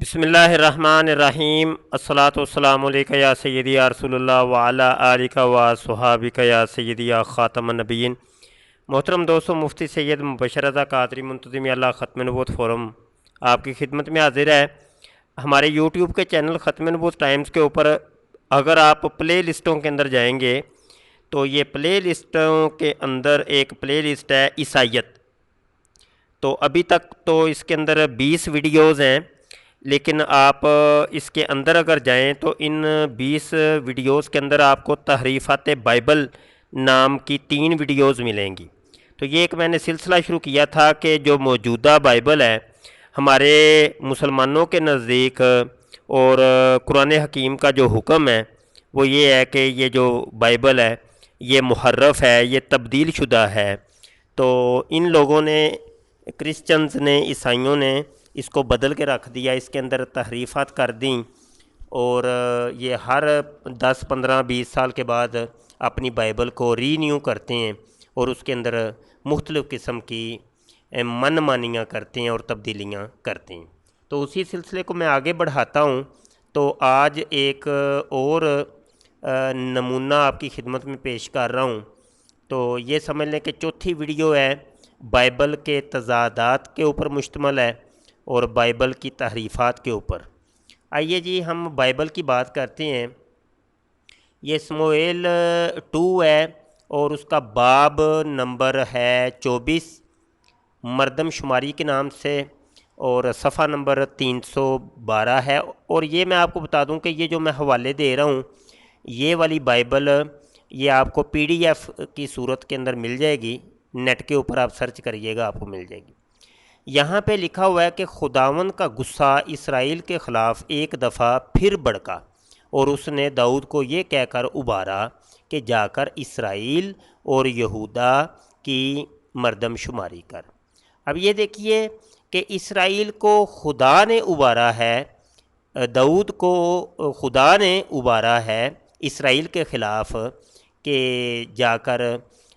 بسم الرحمن الرحیم الصلاۃ والسلام علیکہ یا سیدی یا رسول اللہ وعلی آلکہ و صحابکہ یا سیدی یا خاتم النبیین۔ محترم دوستو، مفتی سید مبشر رضا قادری منتظم اللہ ختم نبوت فورم آپ کی خدمت میں حاضر ہے۔ ہمارے یوٹیوب کے چینل ختم نبوت ٹائمز کے اوپر اگر آپ پلے لسٹوں کے اندر جائیں گے تو یہ پلے لسٹوں کے اندر ایک پلے لسٹ ہے عیسائیت۔ تو ابھی تک تو اس کے اندر 20 ویڈیوز ہیں، لیکن آپ اس کے اندر اگر جائیں تو ان 20 ویڈیوز کے اندر آپ کو تحریفات بائبل نام کی 3 ویڈیوز ملیں گی۔ تو یہ ایک میں نے سلسلہ شروع کیا تھا کہ جو موجودہ بائبل ہے ہمارے مسلمانوں کے نزدیک، اور قرآن حکیم کا جو حکم ہے وہ یہ ہے کہ یہ جو بائبل ہے یہ محرف ہے، یہ تبدیل شدہ ہے۔ تو ان لوگوں نے، کرسچنز نے، عیسائیوں نے اس کو بدل کے رکھ دیا، اس کے اندر تحریفات کر دیں، اور یہ ہر 10 15 20 سال کے بعد اپنی بائبل کو رینیو کرتے ہیں اور اس کے اندر مختلف قسم کی من مانیاں کرتے ہیں اور تبدیلیاں کرتے ہیں۔ تو اسی سلسلے کو میں آگے بڑھاتا ہوں۔ تو آج ایک اور نمونہ آپ کی خدمت میں پیش کر رہا ہوں۔ تو یہ سمجھ لیں کہ چوتھی ویڈیو ہے، بائبل کے تضادات کے اوپر مشتمل ہے اور بائبل کی تحریفات کے اوپر۔ آئیے جی ہم بائبل کی بات کرتے ہیں۔ یہ سموئیل 2 ہے اور اس کا باب نمبر ہے 24 مردم شماری کے نام سے، اور صفحہ نمبر 312 ہے۔ اور یہ میں آپ کو بتا دوں کہ یہ جو میں حوالے دے رہا ہوں، یہ والی بائبل یہ آپ کو PDF کی صورت کے اندر مل جائے گی، نیٹ کے اوپر آپ سرچ کریے گا، آپ کو مل جائے گی۔ یہاں پہ لکھا ہوا ہے کہ خداوند کا غصہ اسرائیل کے خلاف ایک دفعہ پھر بڑھکا، اور اس نے داؤد کو یہ کہہ کر ابھارا کہ جا کر اسرائیل اور یہودا کی مردم شماری کر۔ اب یہ دیکھیے کہ اسرائیل کو خدا نے ابھارا ہے، داؤد کو خدا نے ابھارا ہے اسرائیل کے خلاف کہ جا کر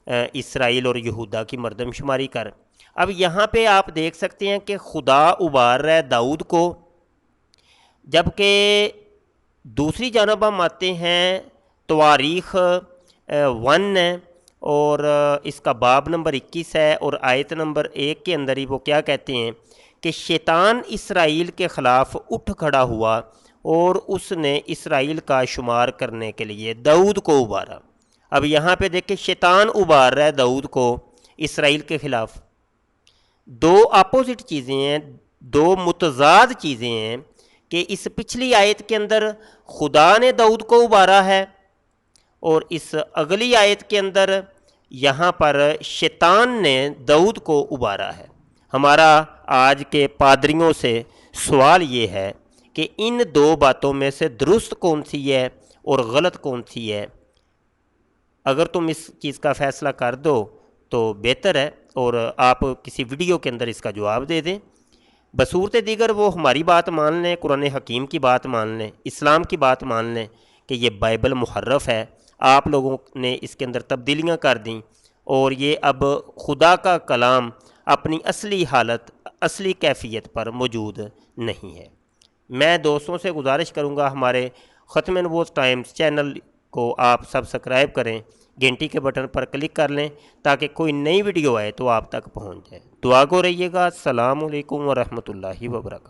اسرائیل اور یہودا کی مردم شماری کر۔ اب یہاں پہ آپ دیکھ سکتے ہیں کہ خدا ابھار رہا ہے داؤد کو، جبکہ دوسری جانب ہم آتے ہیں تواریخ 1 ہے اور اس کا باب نمبر 21 ہے، اور آیت نمبر 1 کے اندر ہی وہ کیا کہتے ہیں کہ شیطان اسرائیل کے خلاف اٹھ کھڑا ہوا اور اس نے اسرائیل کا شمار کرنے کے لیے داؤد کو ابھارا۔ اب یہاں پہ دیکھیں شیطان ابھار رہا ہے داؤد کو اسرائیل کے خلاف۔ دو اپوزٹ چیزیں ہیں، دو متضاد چیزیں ہیں کہ اس پچھلی آیت کے اندر خدا نے داؤد کو ابھارا ہے، اور اس اگلی آیت کے اندر یہاں پر شیطان نے داؤد کو ابھارا ہے۔ ہمارا آج کے پادریوں سے سوال یہ ہے کہ ان دو باتوں میں سے درست کون سی ہے اور غلط کون سی ہے؟ اگر تم اس چیز کا فیصلہ کر دو تو بہتر ہے، اور آپ کسی ویڈیو کے اندر اس کا جواب دے دیں۔ بصورت دیگر وہ ہماری بات مان لیں، قرآن حکیم کی بات مان لیں، اسلام کی بات مان لیں کہ یہ بائبل محرف ہے، آپ لوگوں نے اس کے اندر تبدیلیاں کر دیں، اور یہ اب خدا کا کلام اپنی اصلی حالت، اصلی کیفیت پر موجود نہیں ہے۔ میں دوستوں سے گزارش کروں گا ہمارے ختم نبوت ٹائمز چینل کو آپ سبسکرائب کریں، گھنٹی کے بٹن پر کلک کر لیں تاکہ کوئی نئی ویڈیو آئے تو آپ تک پہنچ جائے۔ دعا گو رہیے گا۔ السلام علیکم ورحمۃ اللہ وبرکاتہ۔